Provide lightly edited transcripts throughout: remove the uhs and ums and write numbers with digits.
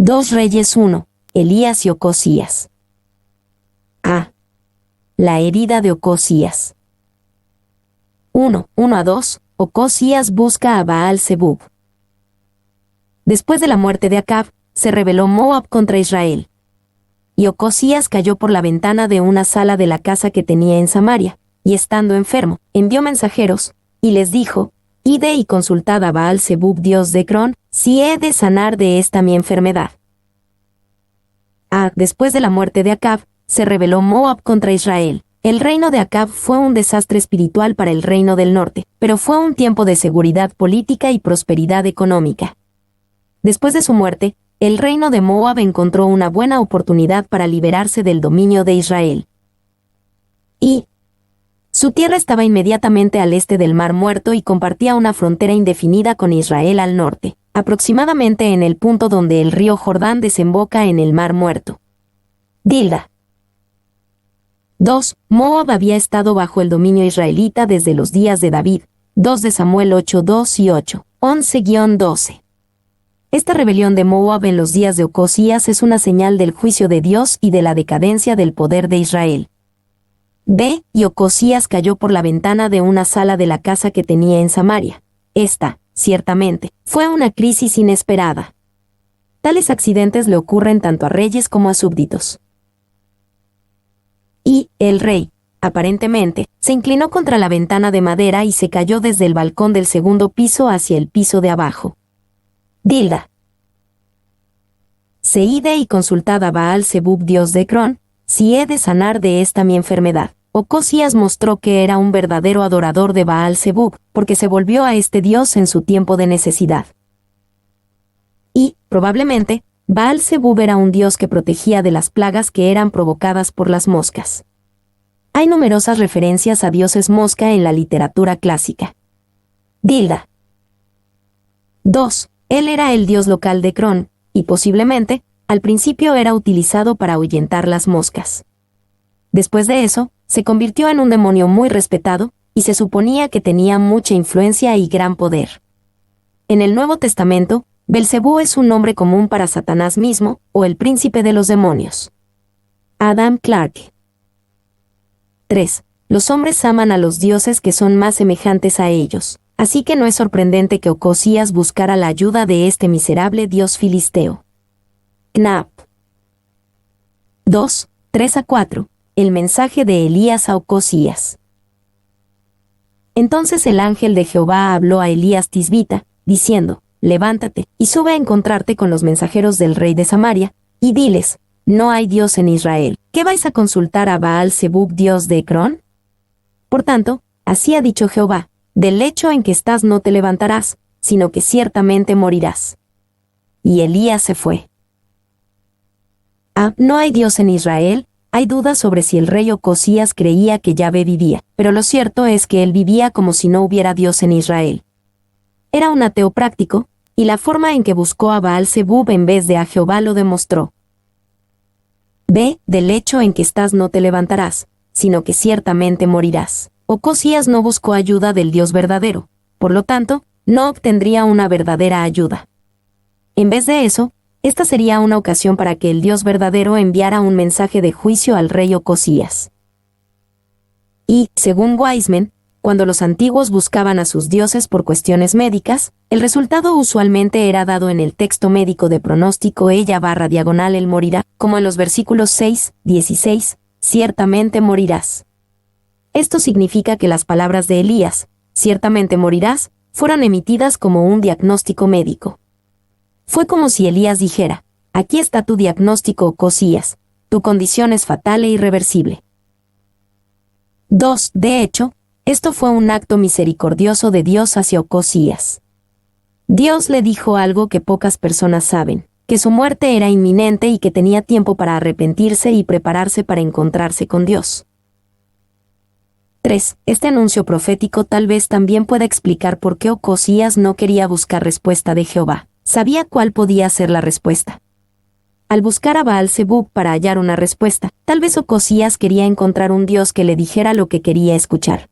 2 Reyes 1. Elías y Ocosías. A. La herida de Ocosías. 1:1-2. Ocosías busca a Baal-Zebub. Después de la muerte de Acab, se rebeló Moab contra Israel. Y Ocosías cayó por la ventana de una sala de la casa que tenía en Samaria, y estando enfermo, envió mensajeros, y les dijo: Ide y consultad a Baal-Zebub, dios de Ecrón, si he de sanar de esta mi enfermedad. Después de la muerte de Acab, se rebeló Moab contra Israel. El reino de Acab fue un desastre espiritual para el reino del norte, pero fue un tiempo de seguridad política y prosperidad económica. Después de su muerte, el reino de Moab encontró una buena oportunidad para liberarse del dominio de Israel. Y su tierra estaba inmediatamente al este del Mar Muerto y compartía una frontera indefinida con Israel al norte, aproximadamente en el punto donde el río Jordán desemboca en el Mar Muerto. Dilda. 2. Moab había estado bajo el dominio israelita desde los días de David. 2 de Samuel 8:2 y 8:11-12. Esta rebelión de Moab en los días de Ocosías es una señal del juicio de Dios y de la decadencia del poder de Israel. B. Y Ocosías cayó por la ventana de una sala de la casa que tenía en Samaria. Esta, ciertamente, fue una crisis inesperada. Tales accidentes le ocurren tanto a reyes como a súbditos. Y el rey, aparentemente, se inclinó contra la ventana de madera y se cayó desde el balcón del segundo piso hacia el piso de abajo. Dilda. Se ide y consultad a Baal-Zebub, dios de Ecrón, si he de sanar de esta mi enfermedad. Ocosías mostró que era un verdadero adorador de Baal-Zebub, porque se volvió a este dios en su tiempo de necesidad. Y, probablemente, Baal-Zebub era un dios que protegía de las plagas que eran provocadas por las moscas. Hay numerosas referencias a dioses mosca en la literatura clásica. Dilda. 2. Él era el dios local de Ecrón, y posiblemente, al principio era utilizado para ahuyentar las moscas. Después de eso, se convirtió en un demonio muy respetado, y se suponía que tenía mucha influencia y gran poder. En el Nuevo Testamento, Belcebú es un nombre común para Satanás mismo, o el príncipe de los demonios. Adam Clarke. 3. Los hombres aman a los dioses que son más semejantes a ellos, así que no es sorprendente que Ocosías buscara la ayuda de este miserable dios filisteo. Knapp. 2:3-4. El mensaje de Elías a Ocosías. Entonces el ángel de Jehová habló a Elías Tisbita, diciendo: Levántate, y sube a encontrarte con los mensajeros del rey de Samaria, y diles: No hay Dios en Israel. ¿Qué vais a consultar a Baal-Zebub, dios de Ecrón? Por tanto, así ha dicho Jehová: Del lecho en que estás no te levantarás, sino que ciertamente morirás. Y Elías se fue. ¿No hay Dios en Israel? Hay dudas sobre si el rey Ocosías creía que Yahvé vivía, pero lo cierto es que él vivía como si no hubiera Dios en Israel. Era un ateo práctico, y la forma en que buscó a Baal-Zebub en vez de a Jehová lo demostró. B. Del lecho en que estás no te levantarás, sino que ciertamente morirás. Ocosías no buscó ayuda del Dios verdadero, por lo tanto, no obtendría una verdadera ayuda. En vez de eso, esta sería una ocasión para que el Dios verdadero enviara un mensaje de juicio al rey Ocosías. Y, según Wiseman, cuando los antiguos buscaban a sus dioses por cuestiones médicas, el resultado usualmente era dado en el texto médico de pronóstico ella/él morirá, como en los versículos 6-16, ciertamente morirás. Esto significa que las palabras de Elías, ciertamente morirás, fueron emitidas como un diagnóstico médico. Fue como si Elías dijera: aquí está tu diagnóstico, Ocosías, tu condición es fatal e irreversible. 2. De hecho, esto fue un acto misericordioso de Dios hacia Ocosías. Dios le dijo algo que pocas personas saben, que su muerte era inminente y que tenía tiempo para arrepentirse y prepararse para encontrarse con Dios. 3. Este anuncio profético tal vez también pueda explicar por qué Ocosías no quería buscar respuesta de Jehová. Sabía cuál podía ser la respuesta. Al buscar a Baal-Zebub para hallar una respuesta, tal vez Ocosías quería encontrar un Dios que le dijera lo que quería escuchar.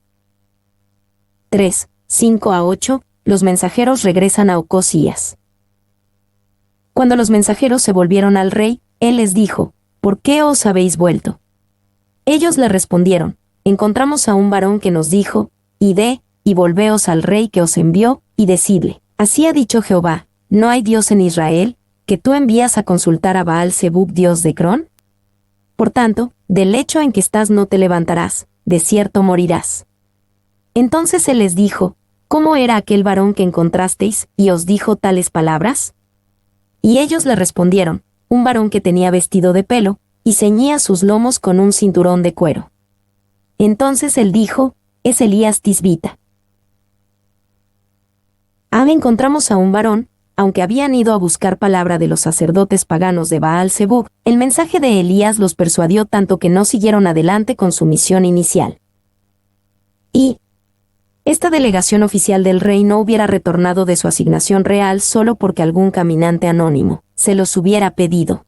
3:5-8. Los mensajeros regresan a Ocosías. Cuando los mensajeros se volvieron al rey, él les dijo: ¿Por qué os habéis vuelto? Ellos le respondieron: Encontramos a un varón que nos dijo: Id, y volveos al rey que os envió, y decidle: Así ha dicho Jehová, ¿no hay Dios en Israel, que tú envías a consultar a Baal-Zebub, dios de Crón? Por tanto, del lecho en que estás no te levantarás, de cierto morirás. Entonces él les dijo: ¿Cómo era aquel varón que encontrasteis, y os dijo tales palabras? Y ellos le respondieron: Un varón que tenía vestido de pelo, y ceñía sus lomos con un cinturón de cuero. Entonces él dijo: Es Elías Tisbita. Encontramos a un varón. Aunque habían ido a buscar palabra de los sacerdotes paganos de Baal-Zebub, el mensaje de Elías los persuadió tanto que no siguieron adelante con su misión inicial. Y esta delegación oficial del rey no hubiera retornado de su asignación real solo porque algún caminante anónimo se los hubiera pedido.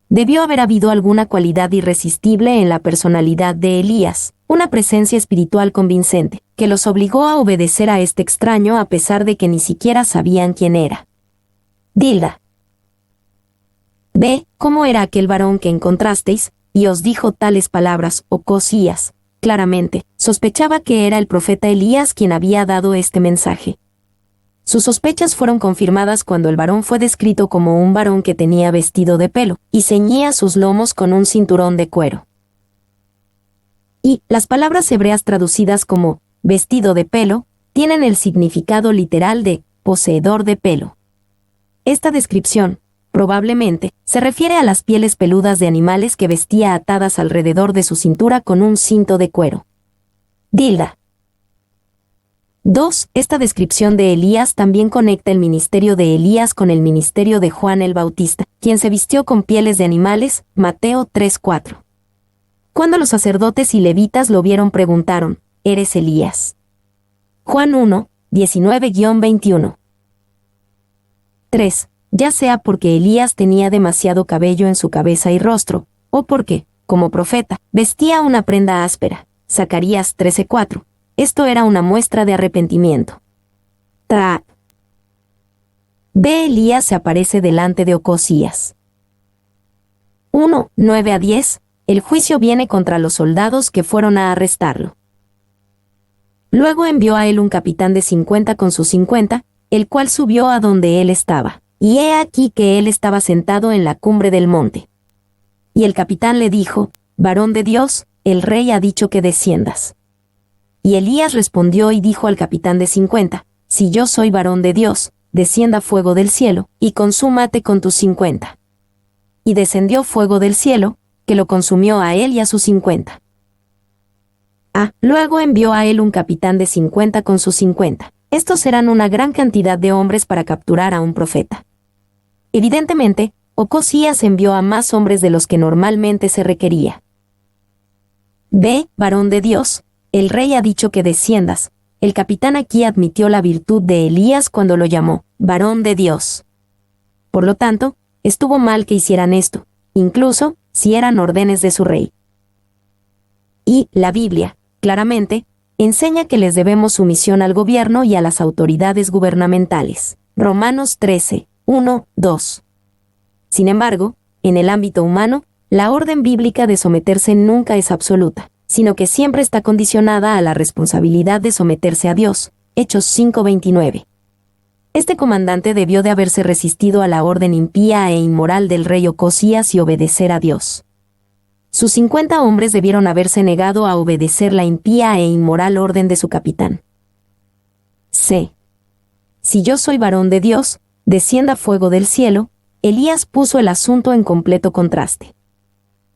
Debió haber habido alguna cualidad irresistible en la personalidad de Elías, una presencia espiritual convincente, que los obligó a obedecer a este extraño a pesar de que ni siquiera sabían quién era. Dilda. Ve, ¿cómo era aquel varón que encontrasteis, y os dijo tales palabras, Ocosías? Claramente, sospechaba que era el profeta Elías quien había dado este mensaje. Sus sospechas fueron confirmadas cuando el varón fue descrito como un varón que tenía vestido de pelo, y ceñía sus lomos con un cinturón de cuero. Y las palabras hebreas traducidas como vestido de pelo tienen el significado literal de poseedor de pelo. Esta descripción, probablemente, se refiere a las pieles peludas de animales que vestía atadas alrededor de su cintura con un cinto de cuero. Dilda. 2. Esta descripción de Elías también conecta el ministerio de Elías con el ministerio de Juan el Bautista, quien se vistió con pieles de animales, Mateo 3:4. Cuando los sacerdotes y levitas lo vieron preguntaron: ¿Eres Elías? Juan 1, 19-21. 3. Ya sea porque Elías tenía demasiado cabello en su cabeza y rostro, o porque, como profeta, vestía una prenda áspera, Zacarías 13:4. Esto era una muestra de arrepentimiento. B. Elías se aparece delante de Ocosías. 1, 9-10. El juicio viene contra los soldados que fueron a arrestarlo. Luego envió a él un capitán de 50 con sus 50, el cual subió a donde él estaba, y he aquí que él estaba sentado en la cumbre del monte. Y el capitán le dijo: Varón de Dios, el rey ha dicho que desciendas. Y Elías respondió y dijo al capitán de 50: Si yo soy varón de Dios, descienda fuego del cielo, y consúmate con tus 50. Y descendió fuego del cielo, que lo consumió a él y a sus 50. Luego envió a él un capitán de 50 con sus 50. Estos eran una gran cantidad de hombres para capturar a un profeta. Evidentemente, Ocosías envió a más hombres de los que normalmente se requería. B. Varón de Dios, el rey ha dicho que desciendas. El capitán aquí admitió la virtud de Elías cuando lo llamó varón de Dios. Por lo tanto, estuvo mal que hicieran esto, incluso si eran órdenes de su rey. Y la Biblia, claramente, enseña que les debemos sumisión al gobierno y a las autoridades gubernamentales. Romanos 13, 1, 2. Sin embargo, en el ámbito humano, la orden bíblica de someterse nunca es absoluta, sino que siempre está condicionada a la responsabilidad de someterse a Dios. Hechos 5:29. Este comandante debió de haberse resistido a la orden impía e inmoral del rey Ocosías y obedecer a Dios. Sus 50 hombres debieron haberse negado a obedecer la impía e inmoral orden de su capitán. C. Si yo soy varón de Dios, descienda fuego del cielo. Elías puso el asunto en completo contraste.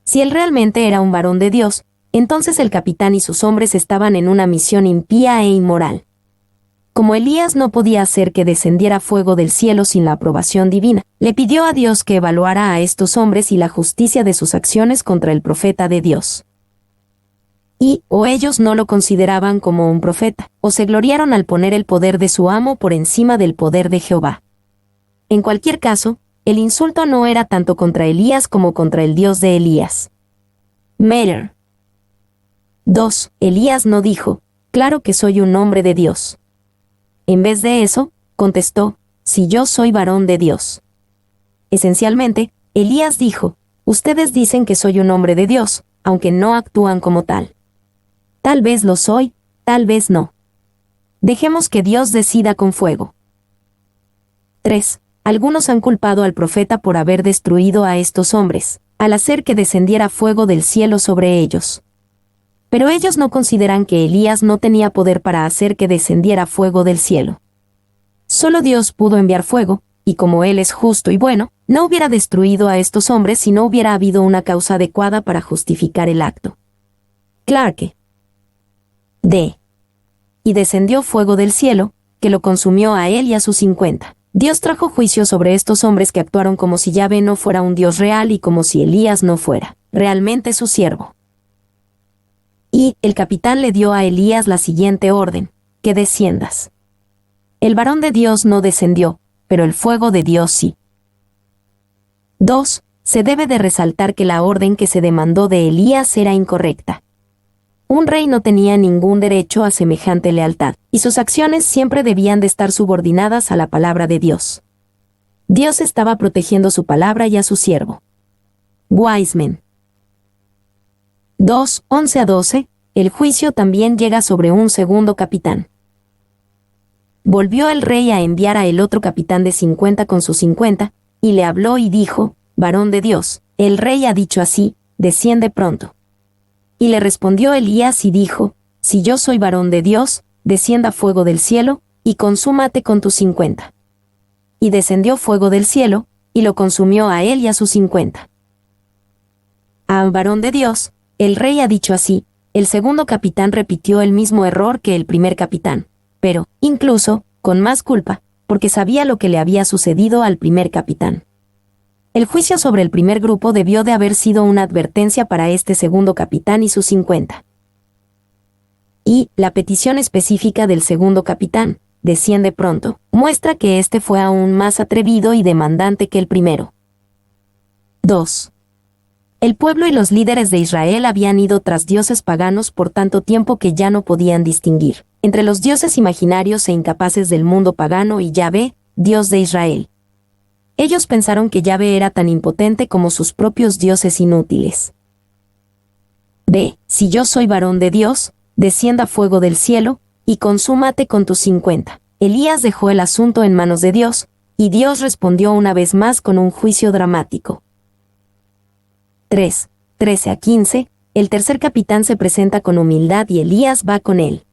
Si él realmente era un varón de Dios, entonces el capitán y sus hombres estaban en una misión impía e inmoral. Como Elías no podía hacer que descendiera fuego del cielo sin la aprobación divina, le pidió a Dios que evaluara a estos hombres y la justicia de sus acciones contra el profeta de Dios. Y, o ellos no lo consideraban como un profeta, o se gloriaron al poner el poder de su amo por encima del poder de Jehová. En cualquier caso, el insulto no era tanto contra Elías como contra el Dios de Elías. Meyer. 2. Elías no dijo: claro que soy un hombre de Dios. En vez de eso, contestó: si yo soy varón de Dios. Esencialmente, Elías dijo: ustedes dicen que soy un hombre de Dios, aunque no actúan como tal. Tal vez lo soy, tal vez no. Dejemos que Dios decida con fuego. 3. Algunos han culpado al profeta por haber destruido a estos hombres, al hacer que descendiera fuego del cielo sobre ellos. Pero ellos no consideran que Elías no tenía poder para hacer que descendiera fuego del cielo. Solo Dios pudo enviar fuego, y como Él es justo y bueno, no hubiera destruido a estos hombres si no hubiera habido una causa adecuada para justificar el acto. Clarke. D. Y descendió fuego del cielo, que lo consumió a él y a sus 50. Dios trajo juicio sobre estos hombres que actuaron como si Yahvé no fuera un Dios real y como si Elías no fuera realmente su siervo. Y el capitán le dio a Elías la siguiente orden: que desciendas. El varón de Dios no descendió, pero el fuego de Dios sí. 2. Se debe de resaltar que la orden que se demandó de Elías era incorrecta. Un rey no tenía ningún derecho a semejante lealtad, y sus acciones siempre debían de estar subordinadas a la palabra de Dios. Dios estaba protegiendo su palabra y a su siervo. Wiseman. 2, 11-12. El juicio también llega sobre un segundo capitán. Volvió el rey a enviar a el otro capitán de 50 con sus 50, y le habló y dijo: varón de Dios, el rey ha dicho así, desciende pronto. Y le respondió Elías y dijo: si yo soy varón de Dios, descienda fuego del cielo, y consúmate con tus 50. Y descendió fuego del cielo, y lo consumió a él y a sus 50. A varón de Dios, el rey ha dicho así. El segundo capitán repitió el mismo error que el primer capitán, pero, incluso, con más culpa, porque sabía lo que le había sucedido al primer capitán. El juicio sobre el primer grupo debió de haber sido una advertencia para este segundo capitán y sus 50. Y la petición específica del segundo capitán, desciende pronto, muestra que este fue aún más atrevido y demandante que el primero. 2. El pueblo y los líderes de Israel habían ido tras dioses paganos por tanto tiempo que ya no podían distinguir entre los dioses imaginarios e incapaces del mundo pagano y Yahvé, Dios de Israel. Ellos pensaron que Yahvé era tan impotente como sus propios dioses inútiles. B. Si yo soy varón de Dios, descienda fuego del cielo, y consúmate con tus 50. Elías dejó el asunto en manos de Dios, y Dios respondió una vez más con un juicio dramático. 3. 13-15. El tercer capitán se presenta con humildad y Elías va con él.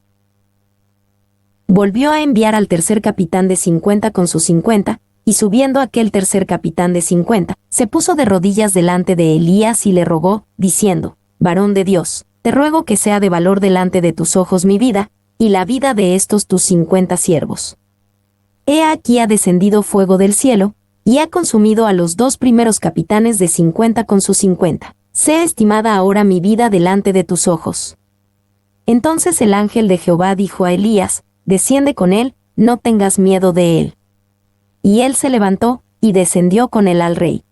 Volvió a enviar al tercer capitán de 50 con sus 50, y subiendo aquel tercer capitán de 50, se puso de rodillas delante de Elías y le rogó, diciendo: varón de Dios, te ruego que sea de valor delante de tus ojos mi vida, y la vida de estos tus 50 siervos. He aquí ha descendido fuego del cielo, y ha consumido a los 2 primeros capitanes de 50 con sus 50. Sea estimada ahora mi vida delante de tus ojos. Entonces el ángel de Jehová dijo a Elías: desciende con él, no tengas miedo de él. Y él se levantó, y descendió con él al rey.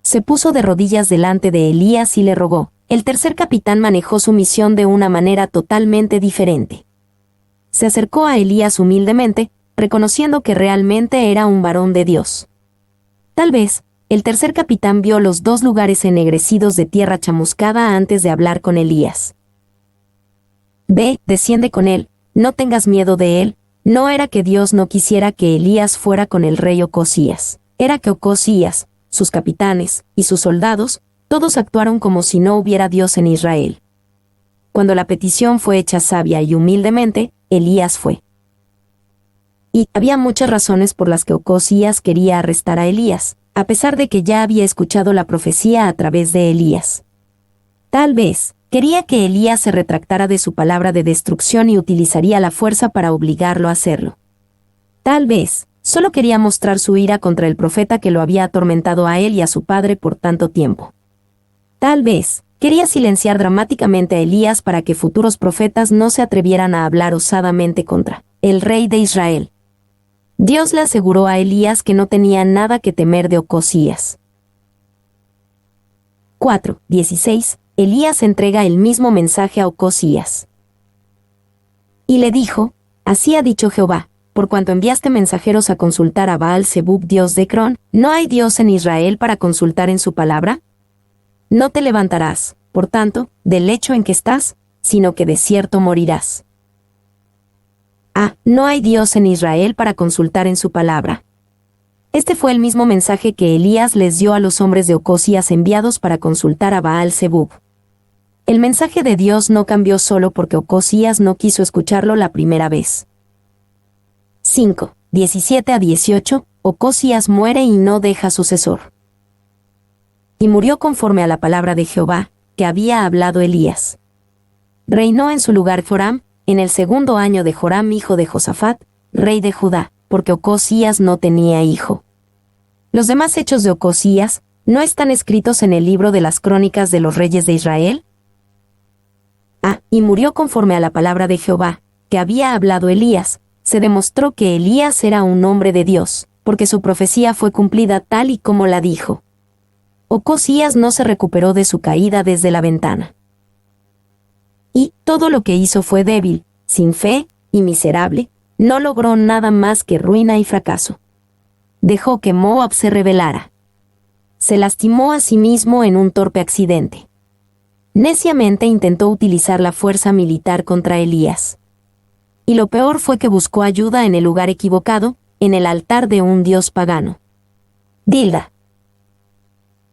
Se puso de rodillas delante de Elías y le rogó. El tercer capitán manejó su misión de una manera totalmente diferente. Se acercó a Elías humildemente, reconociendo que realmente era un varón de Dios. Tal vez, el tercer capitán vio los 2 lugares ennegrecidos de tierra chamuscada antes de hablar con Elías. Ve, desciende con él, no tengas miedo de él. No era que Dios no quisiera que Elías fuera con el rey Ocosías, era que Ocosías, sus capitanes y sus soldados, todos actuaron como si no hubiera Dios en Israel. Cuando la petición fue hecha sabia y humildemente, Elías fue. Y había muchas razones por las que Ocosías quería arrestar a Elías, a pesar de que ya había escuchado la profecía a través de Elías. Tal vez, quería que Elías se retractara de su palabra de destrucción y utilizaría la fuerza para obligarlo a hacerlo. Tal vez, solo quería mostrar su ira contra el profeta que lo había atormentado a él y a su padre por tanto tiempo. Tal vez, quería silenciar dramáticamente a Elías para que futuros profetas no se atrevieran a hablar osadamente contra el rey de Israel. Dios le aseguró a Elías que no tenía nada que temer de Ocosías. 4:16. Elías entrega el mismo mensaje a Ocosías. Y le dijo: así ha dicho Jehová, por cuanto enviaste mensajeros a consultar a Baal-Zebub, dios de Ecrón, ¿no hay Dios en Israel para consultar en su palabra? No te levantarás, por tanto, del lecho en que estás, sino que de cierto morirás. No hay Dios en Israel para consultar en su palabra. Este fue el mismo mensaje que Elías les dio a los hombres de Ocosías enviados para consultar a Baal-Zebub. El mensaje de Dios no cambió solo porque Ocosías no quiso escucharlo la primera vez. 5. 17-18, Ocosías muere y no deja sucesor. Y murió conforme a la palabra de Jehová, que había hablado Elías. Reinó en su lugar Joram, en el segundo año de Joram hijo de Josafat, rey de Judá, porque Ocosías no tenía hijo. Los demás hechos de Ocosías, ¿no están escritos en el libro de las crónicas de los reyes de Israel? Y murió conforme a la palabra de Jehová, que había hablado Elías. Se demostró que Elías era un hombre de Dios, porque su profecía fue cumplida tal y como la dijo. Ocosías no se recuperó de su caída desde la ventana. Y todo lo que hizo fue débil, sin fe y miserable, no logró nada más que ruina y fracaso. Dejó que Moab se rebelara. Se lastimó a sí mismo en un torpe accidente. Neciamente intentó utilizar la fuerza militar contra Elías. Y lo peor fue que buscó ayuda en el lugar equivocado, en el altar de un dios pagano. Dilda.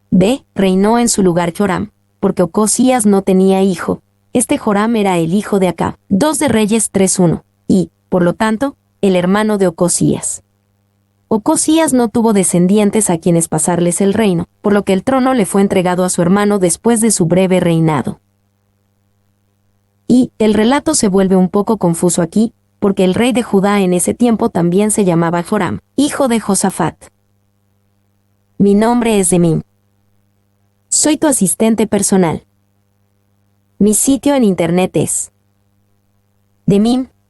B. Reinó en su lugar Joram, porque Ocosías no tenía hijo. Este Joram era el hijo de Acab, 2 de Reyes 3:1, y, por lo tanto, el hermano de Ocosías. Ocosías no tuvo descendientes a quienes pasarles el reino, por lo que el trono le fue entregado a su hermano después de su breve reinado. Y el relato se vuelve un poco confuso aquí, porque el rey de Judá en ese tiempo también se llamaba Joram, hijo de Josafat. Mi nombre es Demim. Soy tu asistente personal. Mi sitio en internet es demim.es.tl